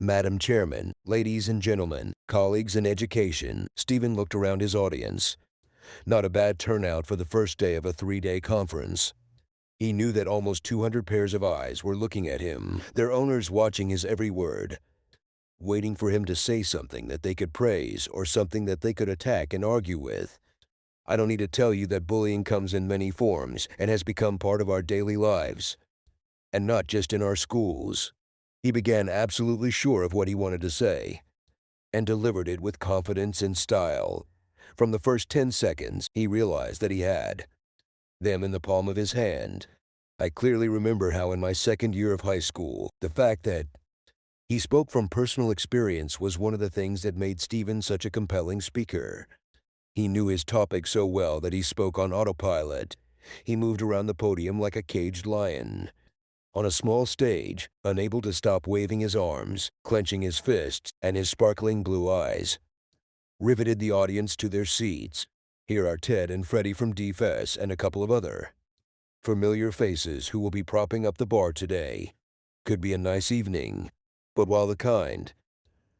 Madam Chairman, ladies and gentlemen, colleagues in education, Stephen looked around his audience. Not a bad turnout for the first day of a 3-day conference. He knew that almost 200 pairs of eyes were looking at him, their owners watching his every word, waiting for him to say something that they could praise or something that they could attack and argue with. I don't need to tell you that bullying comes in many forms and has become part of our daily lives, and not just in our schools. He began absolutely sure of what he wanted to say, and delivered it with confidence and style. From the first 10 seconds, he realized that he had them in the palm of his hand. I clearly remember how in my second year of high school, the fact that he spoke from personal experience was one of the things that made Stephen such a compelling speaker. He knew his topic so well that he spoke on autopilot. He moved around the podium like a caged lion. On a small stage, unable to stop waving his arms, clenching his fists, and his sparkling blue eyes riveted the audience to their seats. Here are Ted and Freddie from DFS and a couple of other familiar faces who will be propping up the bar today. Could be a nice evening. But while the kind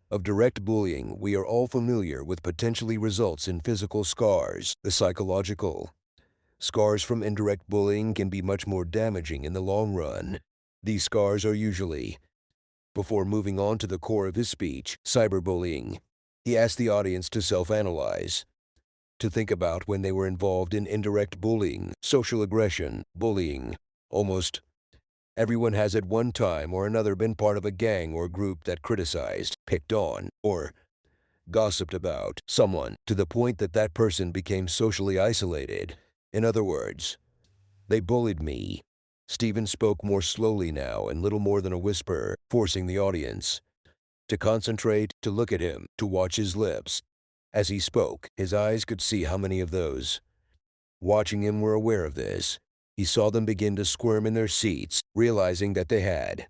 of direct bullying we are all familiar with potentially results in physical scars, the psychological scars from indirect bullying can be much more damaging in the long run. These scars are usually, before moving on to the core of his speech, cyberbullying. He asked the audience to self-analyze, to think about when they were involved in indirect bullying, social aggression, bullying. Almost everyone has at one time or another been part of a gang or group that criticized, picked on, or gossiped about someone to the point that that person became socially isolated. In other words, they bullied me. Stephen spoke more slowly now and little more than a whisper, forcing the audience to concentrate, to look at him, to watch his lips. As he spoke, his eyes could see how many of those watching him were aware of this. He saw them begin to squirm in their seats, realizing that they had,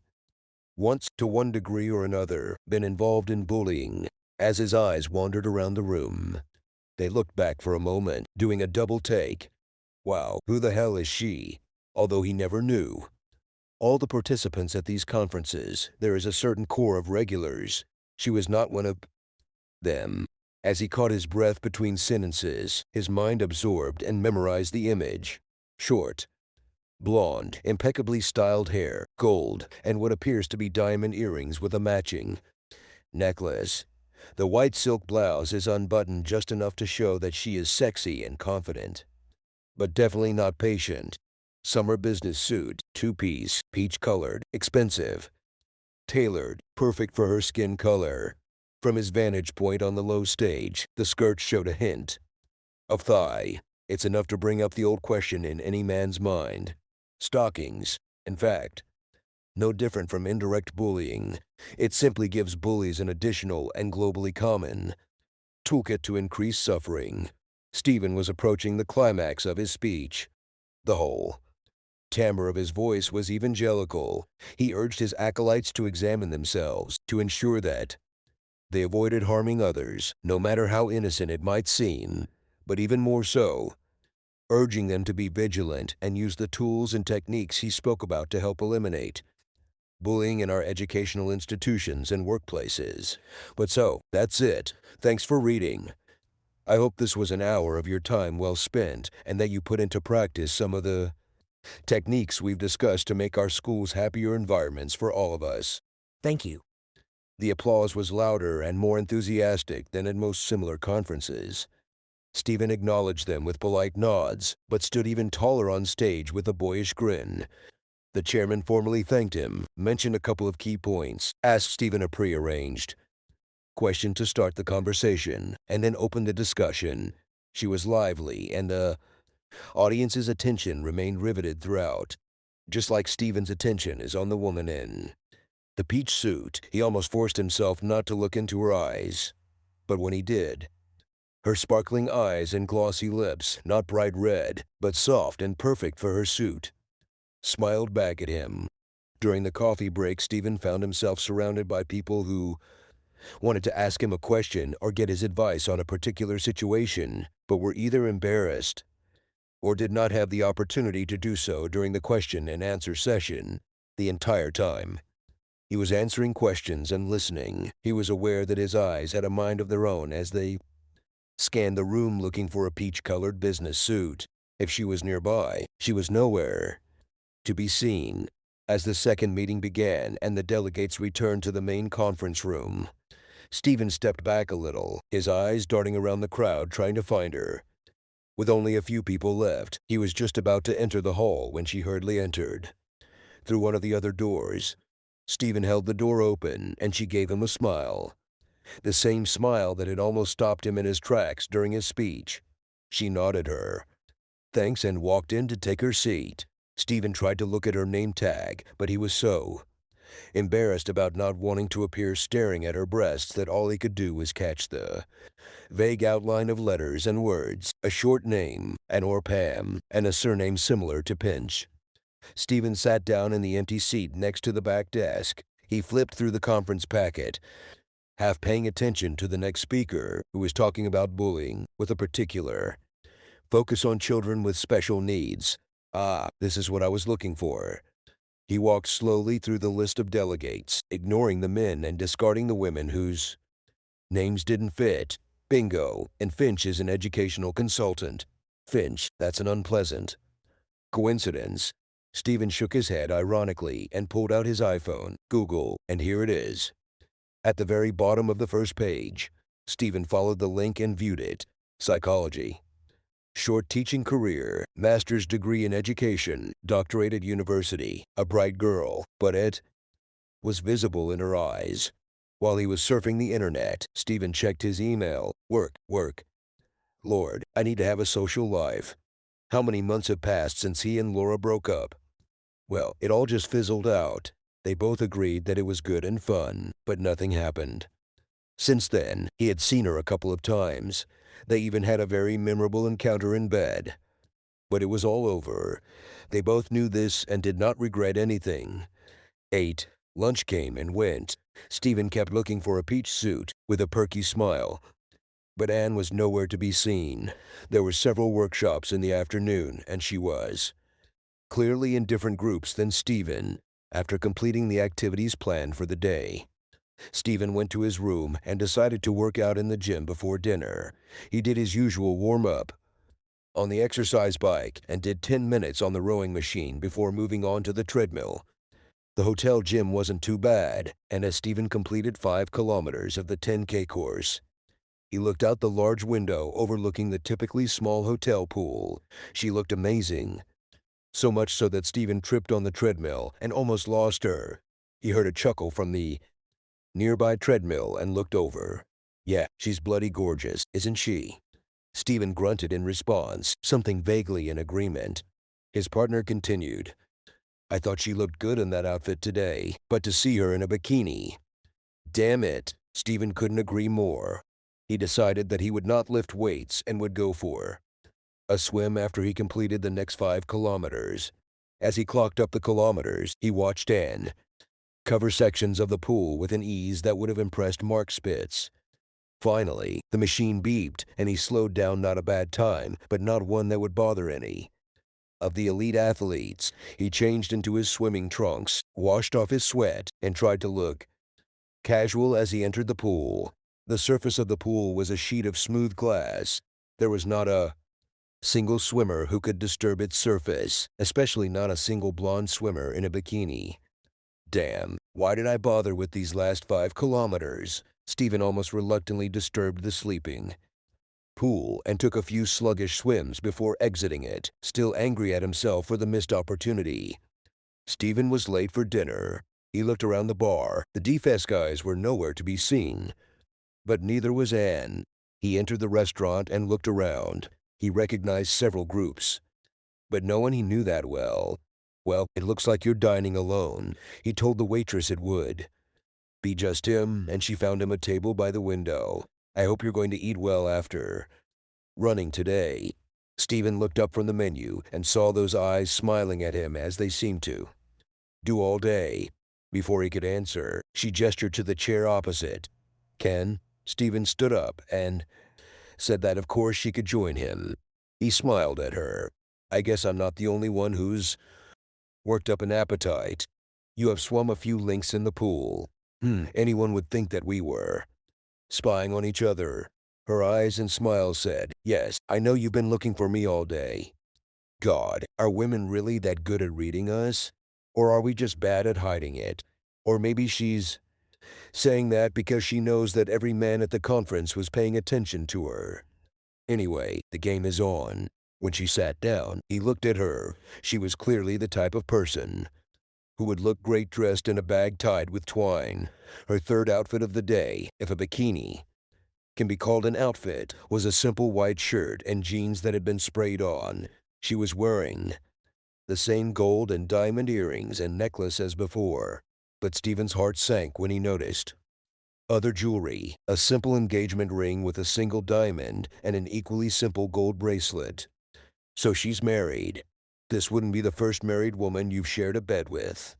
once to one degree or another, been involved in bullying. As his eyes wandered around the room, they looked back for a moment, doing a double take. Wow, who the hell is she? Although he never knew. All the participants at these conferences, there is a certain core of regulars. She was not one of them. As he caught his breath between sentences, his mind absorbed and memorized the image. Short, blonde, impeccably styled hair, gold, and what appears to be diamond earrings with a matching necklace. The white silk blouse is unbuttoned just enough to show that she is sexy and confident, but definitely not patient. Summer business suit, two-piece, peach-colored, expensive, tailored, perfect for her skin color. From his vantage point on the low stage, the skirt showed a hint of thigh. It's enough to bring up the old question in any man's mind. Stockings, in fact, no different from indirect bullying. It simply gives bullies an additional and globally common toolkit to increase suffering. Stephen was approaching the climax of his speech. The whole timbre of his voice was evangelical. He urged his acolytes to examine themselves, to ensure that they avoided harming others, no matter how innocent it might seem, but even more so, urging them to be vigilant and use the tools and techniques he spoke about to help eliminate bullying in our educational institutions and workplaces. But so, that's it. Thanks for reading. I hope this was an hour of your time well spent and that you put into practice some of the techniques we've discussed to make our schools happier environments for all of us. Thank you. The applause was louder and more enthusiastic than at most similar conferences. Stephen acknowledged them with polite nods, but stood even taller on stage with a boyish grin. The chairman formally thanked him, mentioned a couple of key points, asked Stephen a prearranged question to start the conversation, and then opened the discussion. She was lively, and the audience's attention remained riveted throughout, just like Stephen's attention is on the woman in the peach suit. He almost forced himself not to look into her eyes. But when he did, her sparkling eyes and glossy lips, not bright red, but soft and perfect for her suit, smiled back at him. During the coffee break, Stephen found himself surrounded by people who wanted to ask him a question or get his advice on a particular situation, but were either embarrassed or did not have the opportunity to do so during the question and answer session. The entire time, He was answering questions and listening. He was aware that his eyes had a mind of their own as they scanned the room looking for a peach-colored business suit. If she was nearby, she was nowhere to be seen. As the second meeting began and the delegates returned to the main conference room, Stephen stepped back a little, his eyes darting around the crowd trying to find her. With only a few people left, he was just about to enter the hall when she hurriedly entered. Through one of the other doors, Stephen held the door open and she gave him a smile. The same smile that had almost stopped him in his tracks during his speech. She nodded her thanks and walked in to take her seat. Stephen tried to look at her name tag, but he was so embarrassed about not wanting to appear staring at her breasts that all he could do was catch the vague outline of letters and words, a short name, an or Pam, and a surname similar to Pinch. Stephen sat down in the empty seat next to the back desk. He flipped through the conference packet, half paying attention to the next speaker, who was talking about bullying with a particular focus on children with special needs. Ah, this is what I was looking for. He walked slowly through the list of delegates, ignoring the men and discarding the women whose names didn't fit. Bingo, and Finch is an educational consultant. Finch, that's an unpleasant coincidence. Stephen shook his head ironically and pulled out his iPhone, Google, and here it is. At the very bottom of the first page, Stephen followed the link and viewed it. Psychology. Short teaching career, master's degree in education, doctorate at university, a bright girl, but it was visible in her eyes. While he was surfing the internet, Stephen checked his email. Work. Lord, I need to have a social life. How many months have passed since he and Laura broke up? Well, it all just fizzled out. They both agreed that it was good and fun, but nothing happened. Since then, he had seen her a couple of times. They even had a very memorable encounter in bed. But it was all over. They both knew this and did not regret anything. 8. Lunch came and went. Stephen kept looking for a peach suit with a perky smile. But Anne was nowhere to be seen. There were several workshops in the afternoon, and she was clearly in different groups than Stephen. After completing the activities planned for the day, Stephen went to his room and decided to work out in the gym before dinner. He did his usual warm-up on the exercise bike and did 10 minutes on the rowing machine before moving on to the treadmill. The hotel gym wasn't too bad, and as Stephen completed 5 kilometers of the 10K course, he looked out the large window overlooking the typically small hotel pool. She looked amazing, so much so that Stephen tripped on the treadmill and almost lost her. He heard a chuckle from the nearby treadmill and looked over. Yeah, she's bloody gorgeous, isn't she? Stephen grunted in response, something vaguely in agreement. His partner continued, I thought she looked good in that outfit today, but to see her in a bikini. Damn it, Stephen couldn't agree more. He decided that he would not lift weights and would go for a swim after he completed the next 5 kilometers. As he clocked up the kilometers, he watched Anne cover sections of the pool with an ease that would have impressed Mark Spitz. Finally, the machine beeped and he slowed down, not a bad time, but not one that would bother any of the elite athletes. He changed into his swimming trunks, washed off his sweat, and tried to look casual as he entered the pool. The surface of the pool was a sheet of smooth glass. There was not a single swimmer who could disturb its surface, especially not a single blonde swimmer in a bikini. Damn, why did I bother with these last 5 kilometers? Stephen almost reluctantly disturbed the sleeping pool and took a few sluggish swims before exiting it, still angry at himself for the missed opportunity. Stephen was late for dinner. He looked around the bar. The DFS guys were nowhere to be seen, but neither was Anne. He entered the restaurant and looked around. He recognized several groups, but no one he knew that well. Well, it looks like you're dining alone. He told the waitress it would be just him, and she found him a table by the window. I hope you're going to eat well after running today. Stephen looked up from the menu and saw those eyes smiling at him as they seemed to do all day. Before he could answer, she gestured to the chair opposite. Ken? Stephen stood up and said that of course she could join him. He smiled at her. I guess I'm not the only one who's worked up an appetite. You have swum a few links in the pool. Anyone would think that we were spying on each other. Her eyes and smile said, yes, I know you've been looking for me all day. God, are women really that good at reading us? Or are we just bad at hiding it? Or maybe she's saying that because she knows that every man at the conference was paying attention to her. Anyway, the game is on. When she sat down, he looked at her. She was clearly the type of person who would look great dressed in a bag tied with twine. Her third outfit of the day, if a bikini can be called an outfit, was a simple white shirt and jeans that had been sprayed on. She was wearing the same gold and diamond earrings and necklace as before, but Stephen's heart sank when he noticed other jewelry, a simple engagement ring with a single diamond and an equally simple gold bracelet. So she's married. This wouldn't be the first married woman you've shared a bed with.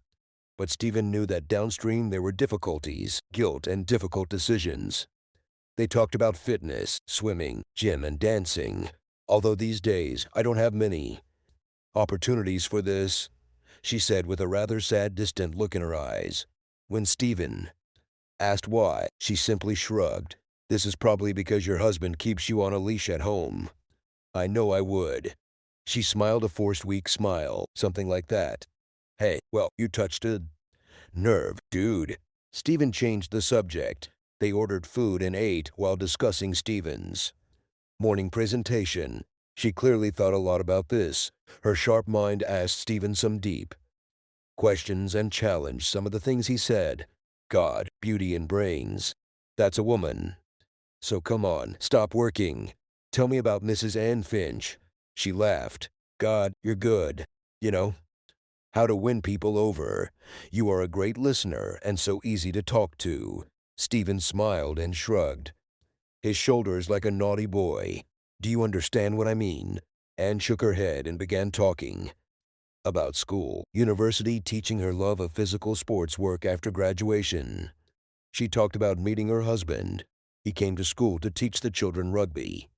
But Stephen knew that downstream there were difficulties, guilt, and difficult decisions. They talked about fitness, swimming, gym, and dancing. Although these days, I don't have many opportunities for this, she said with a rather sad, distant look in her eyes. When Stephen asked why, she simply shrugged. This is probably because your husband keeps you on a leash at home. I know I would. She smiled a forced weak smile, something like that. Hey, well, you touched a nerve, dude. Stephen changed the subject. They ordered food and ate while discussing Stephen's morning presentation. She clearly thought a lot about this. Her sharp mind asked Stephen some deep questions and challenged some of the things he said. God, beauty and brains. That's a woman. So come on, stop working. Tell me about Mrs. Ann Finch. She laughed. God, you're good. You know, how to win people over. You are a great listener and so easy to talk to. Stephen smiled and shrugged his shoulders like a naughty boy. Do you understand what I mean? Anne shook her head and began talking about school, university, teaching her love of physical sports work after graduation. She talked about meeting her husband. He came to school to teach the children rugby.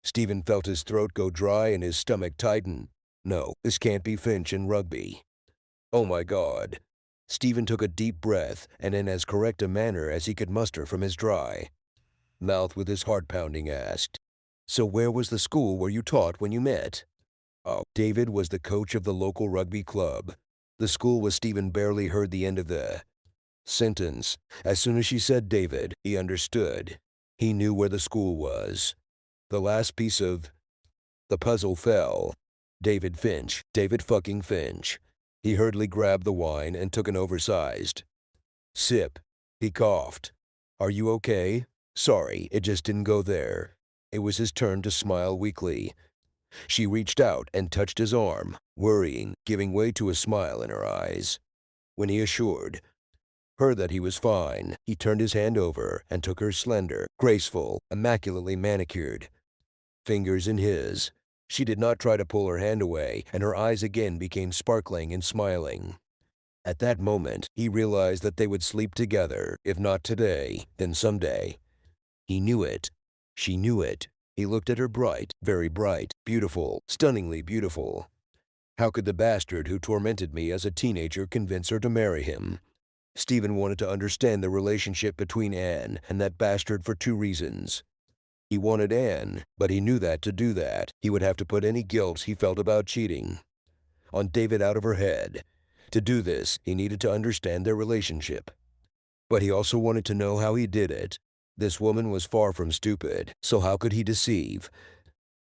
Stephen felt his throat go dry and his stomach tighten. No, this can't be Finch in rugby. Oh my God. Stephen took a deep breath and in as correct a manner as he could muster from his dry mouth with his heart pounding asked, so where was the school where you taught when you met? Oh, David was the coach of the local rugby club. The school was Stephen barely heard the end of the sentence. As soon as she said David, he understood. He knew where the school was. The last piece of the puzzle fell. David Finch. David fucking Finch. He hurriedly grabbed the wine and took an oversized sip. He coughed. Are you okay? Sorry, it just didn't go there. It was his turn to smile weakly. She reached out and touched his arm, worrying, giving way to a smile in her eyes. When he assured her that he was fine, he turned his hand over and took her slender, graceful, immaculately manicured fingers in his. She did not try to pull her hand away, and her eyes again became sparkling and smiling. At that moment, he realized that they would sleep together, if not today, then someday. He knew it. She knew it. He looked at her bright, very bright, beautiful, stunningly beautiful. How could the bastard who tormented me as a teenager convince her to marry him? Stephen wanted to understand the relationship between Anne and that bastard for two reasons. He wanted Anne, but he knew that to do that, he would have to put any guilt he felt about cheating on David out of her head. To do this, he needed to understand their relationship. But he also wanted to know how he did it. This woman was far from stupid, so how could he deceive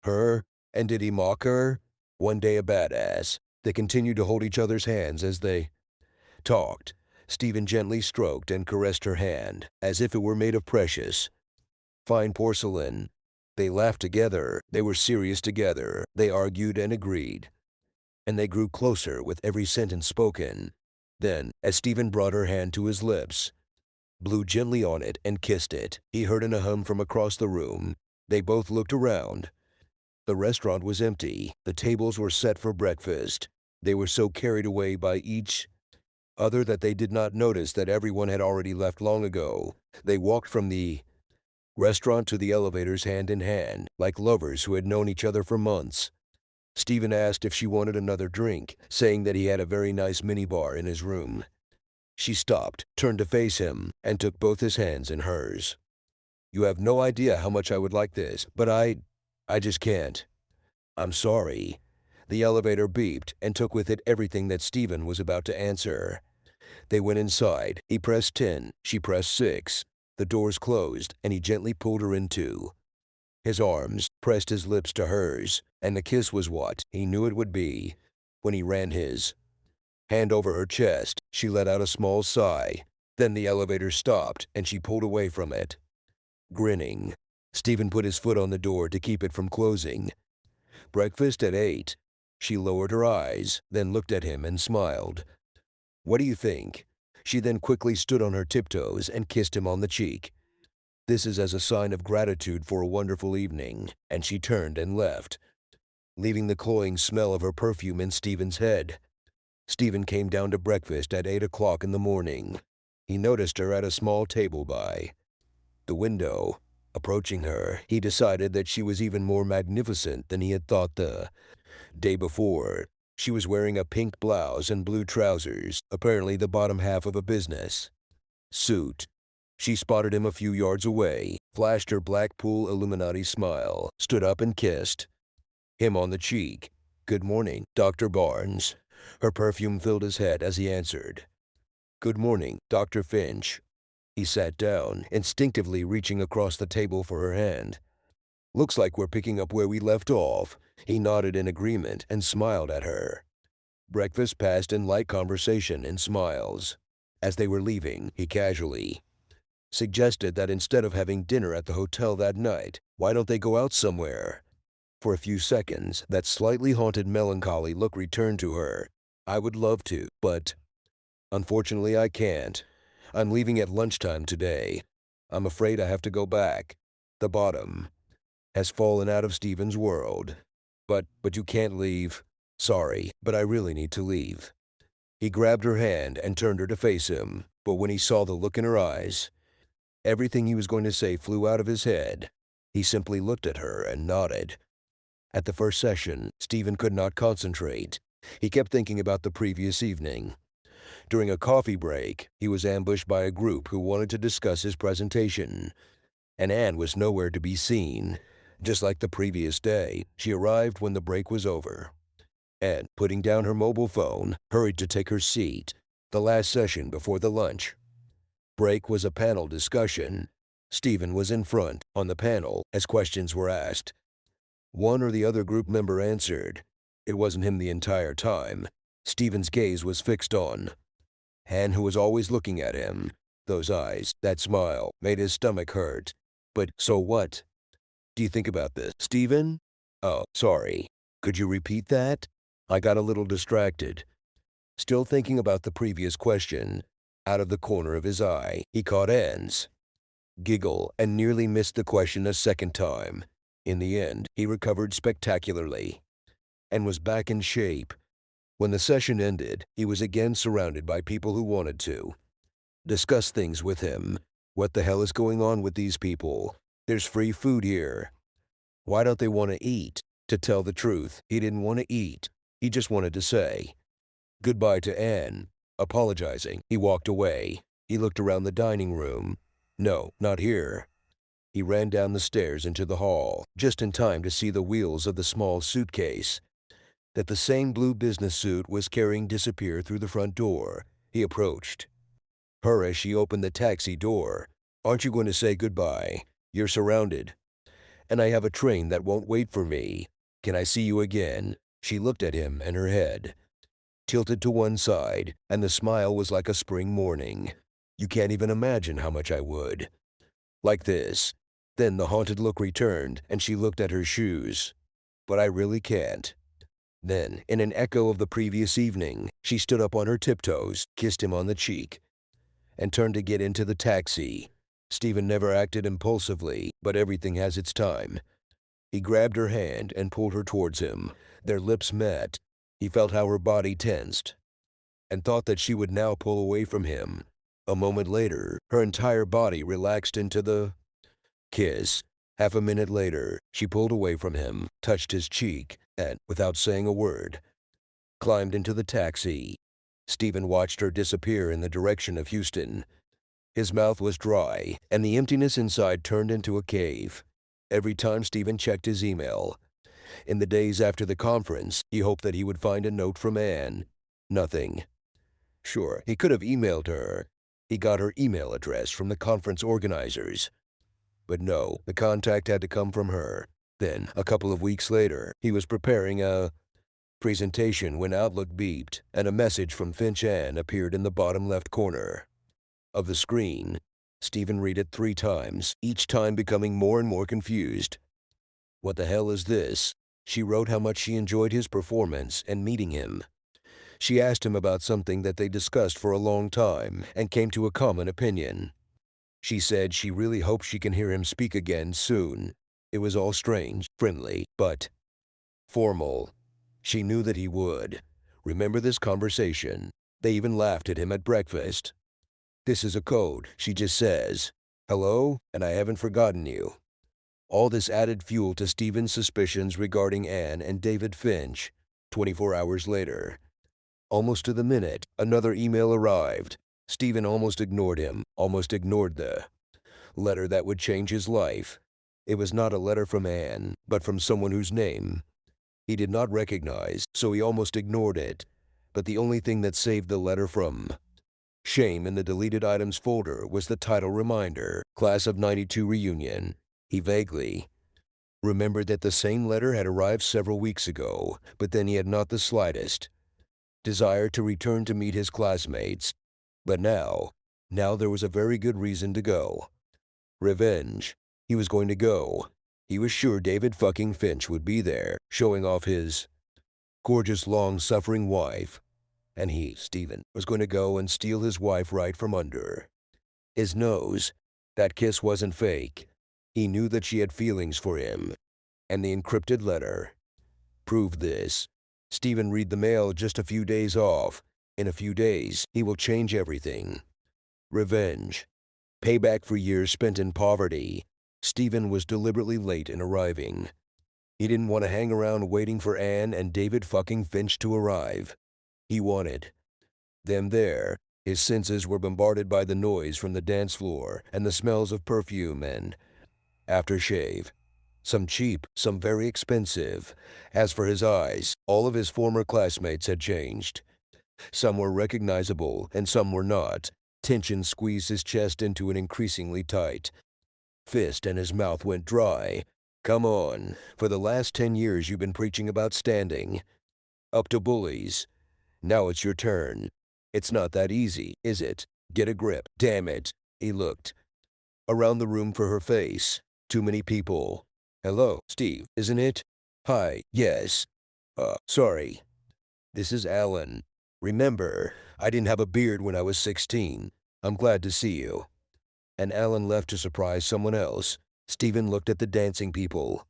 her? And did he mock her? One day a badass. They continued to hold each other's hands as they talked. Stephen gently stroked and caressed her hand, as if it were made of precious, fine porcelain. They laughed together, they were serious together, they argued and agreed. And they grew closer with every sentence spoken. Then, as Stephen brought her hand to his lips, blew gently on it and kissed it, he heard a hum from across the room. They both looked around. The restaurant was empty. The tables were set for breakfast. They were so carried away by each other that they did not notice that everyone had already left long ago. They walked from the restaurant to the elevators hand in hand, like lovers who had known each other for months. Stephen asked if she wanted another drink, saying that he had a very nice minibar in his room. She stopped, turned to face him, and took both his hands in hers. "You have no idea how much I would like this, but I just can't. I'm sorry." The elevator beeped and took with it everything that Stephen was about to answer. They went inside. He pressed 10, she pressed 6. The doors closed, and he gently pulled her in too. His arms pressed his lips to hers, and the kiss was what he knew it would be. When he ran his hand over her chest, she let out a small sigh. Then the elevator stopped, and she pulled away from it, grinning. Stephen put his foot on the door to keep it from closing. "Breakfast at 8. She lowered her eyes, then looked at him and smiled. "What do you think?" She then quickly stood on her tiptoes and kissed him on the cheek. "This is as a sign of gratitude for a wonderful evening," and she turned and left, leaving the cloying smell of her perfume in Stephen's head. Stephen came down to breakfast at 8 o'clock in the morning. He noticed her at a small table by the window. Approaching her, he decided that she was even more magnificent than he had thought the day before. She was wearing a pink blouse and blue trousers, apparently the bottom half of a business suit. She spotted him a few yards away, flashed her Blackpool Illuminati smile, stood up and kissed him on the cheek. "Good morning, Dr. Barnes." Her perfume filled his head as he answered, "Good morning, Dr. Finch." He sat down, instinctively reaching across the table for her hand. "Looks like we're picking up where we left off." He nodded in agreement and smiled at her. Breakfast passed in light conversation and smiles. As they were leaving, he casually suggested that instead of having dinner at the hotel that night, why don't they go out somewhere? For a few seconds, that slightly haunted melancholy look returned to her. "I would love to, but unfortunately I can't. I'm leaving at lunchtime today. I'm afraid I have to go back. The bottom has fallen out of Stephen's world. But you can't leave." "Sorry, but I really need to leave." He grabbed her hand and turned her to face him, but when he saw the look in her eyes, everything he was going to say flew out of his head. He simply looked at her and nodded. At the first session, Stephen could not concentrate. He kept thinking about the previous evening. During a coffee break, he was ambushed by a group who wanted to discuss his presentation, and Anne was nowhere to be seen. Just like the previous day, she arrived when the break was over, and, putting down her mobile phone, hurried to take her seat. The last session before the lunch break was a panel discussion. Stephen was in front, on the panel, as questions were asked. One or the other group member answered. It wasn't him the entire time. Stephen's gaze was fixed on Anne, who was always looking at him. Those eyes, that smile, made his stomach hurt. "But so what do you think about this, Stephen?" "Oh, sorry. Could you repeat that?" I got a little distracted. Still thinking about the previous question, out of the corner of his eye, he caught Anne's giggle and nearly missed the question a second time. In the end, he recovered spectacularly and was back in shape. When the session ended, he was again surrounded by people who wanted to discuss things with him. What the hell is going on with these people? There's free food here. Why don't they want to eat? To tell the truth, he didn't want to eat. He just wanted to say goodbye to Anne. Apologizing, he walked away. He looked around the dining room. No, not here. He ran down the stairs into the hall, just in time to see the wheels of the small suitcase that the same blue business suit was carrying disappear through the front door. He approached her as she opened the taxi door. "Aren't you going to say goodbye? You're surrounded, and I have a train that won't wait for me. Can I see you again?" She looked at him, and her head tilted to one side, and the smile was like a spring morning. "You can't even imagine how much I would." Like this. Then the haunted look returned, and she looked at her shoes. "But I really can't." Then, in an echo of the previous evening, she stood up on her tiptoes, kissed him on the cheek, and turned to get into the taxi. Stephen never acted impulsively, but everything has its time. He grabbed her hand and pulled her towards him. Their lips met. He felt how her body tensed, and thought that she would now pull away from him. A moment later, her entire body relaxed into the kiss. Half a minute later, she pulled away from him, touched his cheek, and, without saying a word, climbed into the taxi. Stephen watched her disappear in the direction of Houston. His mouth was dry, and the emptiness inside turned into a cave. Every time Stephen checked his email, in the days after the conference, he hoped that he would find a note from Anne. Nothing. Sure, he could have emailed her. He got her email address from the conference organizers. But no, the contact had to come from her. Then, a couple of weeks later, he was preparing a presentation when Outlook beeped, and a message from Finch Ann appeared in the bottom left corner of the screen. Stephen read it 3 times, each time becoming more and more confused. What the hell is this? She wrote how much she enjoyed his performance and meeting him. She asked him about something that they discussed for a long time and came to a common opinion. She said she really hopes she can hear him speak again soon. It was all strange, friendly, but formal. She knew that he would remember this conversation. They even laughed at him at breakfast. "This is a code," she just says. "Hello, and I haven't forgotten you." All this added fuel to Stephen's suspicions regarding Anne and David Finch. 24 hours later, almost to the minute, another email arrived. Stephen almost ignored him, almost ignored the letter that would change his life. It was not a letter from Anne, but from someone whose name he did not recognize, so he almost ignored it. But the only thing that saved the letter from shame in the deleted items folder was the title reminder, Class of '92 Reunion. He vaguely remembered that the same letter had arrived several weeks ago, but then he had not the slightest desire to return to meet his classmates. But now there was a very good reason to go. Revenge. He was going to go. He was sure David fucking Finch would be there, showing off his gorgeous, long-suffering wife. And he, Stephen, was going to go and steal his wife right from under his nose. That kiss wasn't fake. He knew that she had feelings for him, and the encrypted letter proved this. Stephen read the mail just a few days off. In a few days, he will change everything. Revenge. Payback for years spent in poverty. Stephen was deliberately late in arriving. He didn't want to hang around waiting for Anne and David fucking Finch to arrive. He wanted them there. His senses were bombarded by the noise from the dance floor and the smells of perfume and aftershave. Some cheap, some very expensive. As for his eyes, all of his former classmates had changed. Some were recognizable and some were not. Tension squeezed his chest into an increasingly tight fist and his mouth went dry. "Come on. For the last 10 years you've been preaching about standing up to bullies. Now it's your turn. It's not that easy, is it? Get a grip. Damn it." He looked around the room for her face. Too many people. "Hello, Steve, isn't it? Hi, yes. Sorry. This is Alan. Remember, I didn't have a beard when I was 16. I'm glad to see you." And Alan left to surprise someone else. Stephen looked at the dancing people.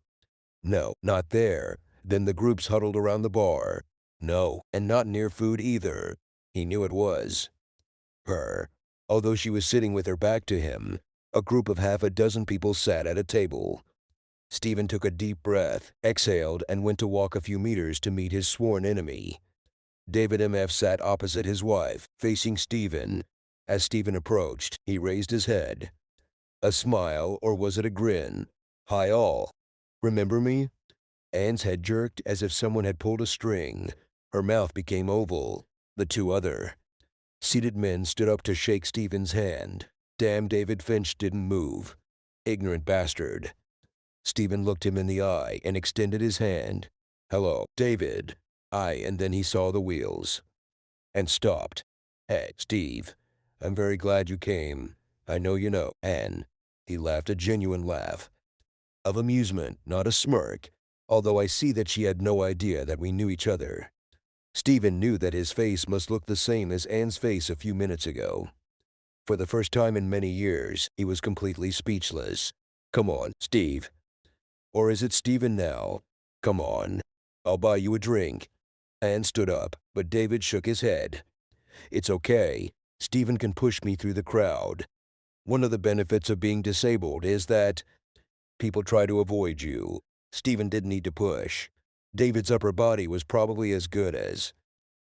No, not there. Then the groups huddled around the bar. No, and not near food either. He knew it was her. Although she was sitting with her back to him, a group of half a dozen people sat at a table. Stephen took a deep breath, exhaled, and went to walk a few meters to meet his sworn enemy. David M.F. sat opposite his wife, facing Stephen. As Stephen approached, he raised his head. A smile, or was it a grin? "Hi all. Remember me?" Anne's head jerked as if someone had pulled a string. Her mouth became oval. The 2 other seated men stood up to shake Stephen's hand. Damn, David Finch didn't move. Ignorant bastard. Stephen looked him in the eye and extended his hand. "Hello, David." And then he saw the wheels. And stopped. "Hey, Steve. I'm very glad you came. I know you know." And he laughed a genuine laugh of amusement, not a smirk, although I see that she had no idea that we knew each other. Stephen knew that his face must look the same as Anne's face a few minutes ago. For the first time in many years, he was completely speechless. "Come on, Steve. Or is it Stephen now? Come on. I'll buy you a drink." Anne stood up, but David shook his head. "It's okay. Stephen can push me through the crowd. One of the benefits of being disabled is that people try to avoid you." Stephen didn't need to push. David's upper body was probably as good as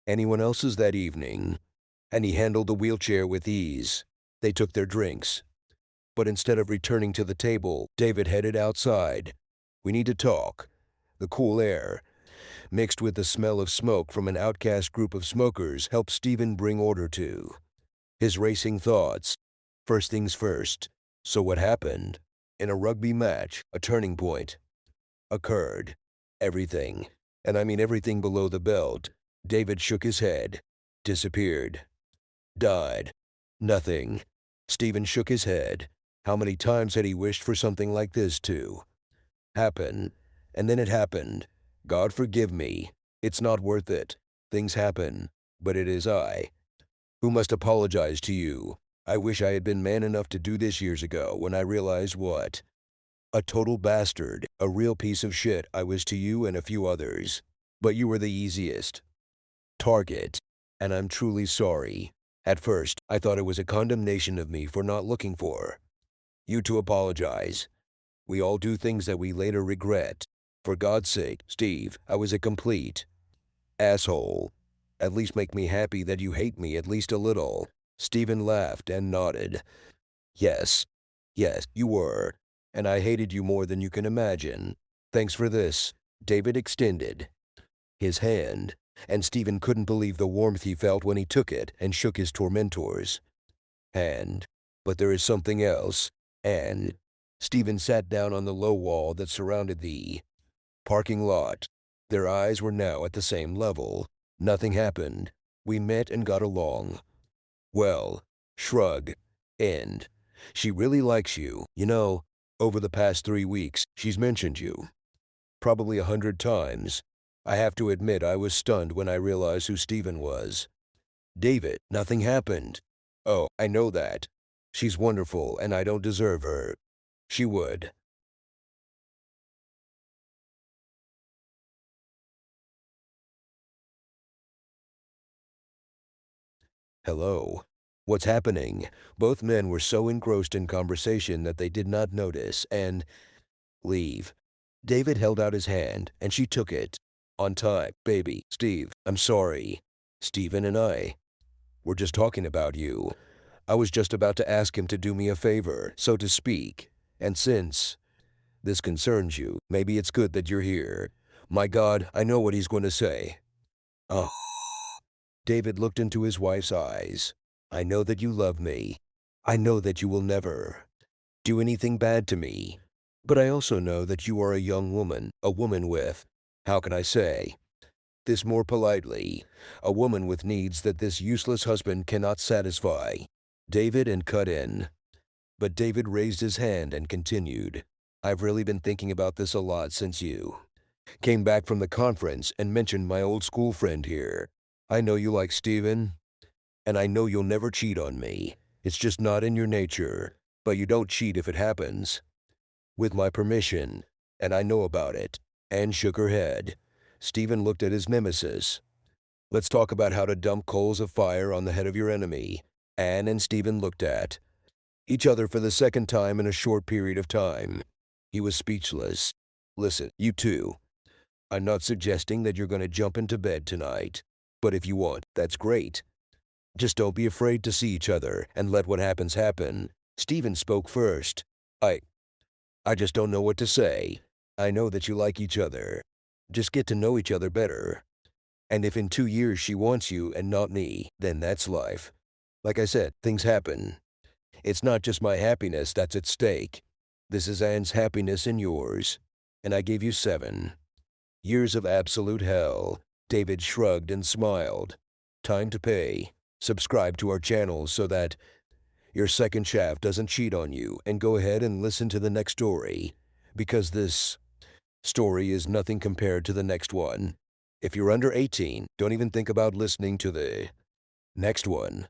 anyone else's that evening, and he handled the wheelchair with ease. They took their drinks. But instead of returning to the table, David headed outside. We need to talk. The cool air, mixed with the smell of smoke from an outcast group of smokers, helped Stephen bring order to his racing thoughts. First things first. So what happened? In a rugby match, a turning point occurred. Everything, and I mean everything below the belt. David shook his head. Disappeared. Died. Nothing. Stephen shook his head. How many times had he wished for something like this to happen? And then it happened. God forgive me. It's not worth it. Things happen. But it is I who must apologize to you. I wish I had been man enough to do this years ago when I realized what a total bastard, a real piece of shit I was to you and a few others. But you were the easiest target, and I'm truly sorry. At first, I thought it was a condemnation of me for not looking for you to apologize. We all do things that we later regret. For God's sake, Steve, I was a complete asshole. At least make me happy that you hate me at least a little. Stephen laughed and nodded. Yes, yes, you were. And I hated you more than you can imagine. Thanks for this. David extended his hand, and Stephen couldn't believe the warmth he felt when he took it and shook his tormentor's hand. But there is something else, and Stephen sat down on the low wall that surrounded the parking lot. Their eyes were now at the same level. Nothing happened. We met and got along. Well, shrug. And she really likes you. You know, over the past 3 weeks, she's mentioned you. Probably 100 times. I have to admit I was stunned when I realized who Stephen was. David, nothing happened. Oh, I know that. She's wonderful and I don't deserve her. She would. Hello. What's happening? Both men were so engrossed in conversation that they did not notice and leave. David held out his hand, and she took it. On time, baby. Steve, I'm sorry. Stephen and I were just talking about you. I was just about to ask him to do me a favor, so to speak. And since this concerns you, maybe it's good that you're here. My God, I know what he's going to say. Oh. David looked into his wife's eyes. I know that you love me. I know that you will never do anything bad to me. But I also know that you are a young woman, a woman with, how can I say this more politely, a woman with needs that this useless husband cannot satisfy. David and cut in. But David raised his hand and continued. I've really been thinking about this a lot since you came back from the conference and mentioned my old school friend here. I know you like Stephen, and I know you'll never cheat on me. It's just not in your nature, but you don't cheat if it happens. With my permission, and I know about it. Anne shook her head. Stephen looked at his nemesis. Let's talk about how to dump coals of fire on the head of your enemy. Anne and Stephen looked at each other for the second time in a short period of time. He was speechless. Listen, you two. I'm not suggesting that you're going to jump into bed tonight. But if you want, that's great. Just don't be afraid to see each other and let what happens happen. Stephen spoke first. I just don't know what to say. I know that you like each other. Just get to know each other better. And if in 2 years she wants you and not me, then that's life. Like I said, things happen. It's not just my happiness that's at stake. This is Anne's happiness and yours. And I gave you 7 years of absolute hell. David shrugged and smiled. Time to pay. Subscribe to our channel so that your second shaft doesn't cheat on you, and go ahead and listen to the next story, because this story is nothing compared to the next one. If you're under 18, don't even think about listening to the next one.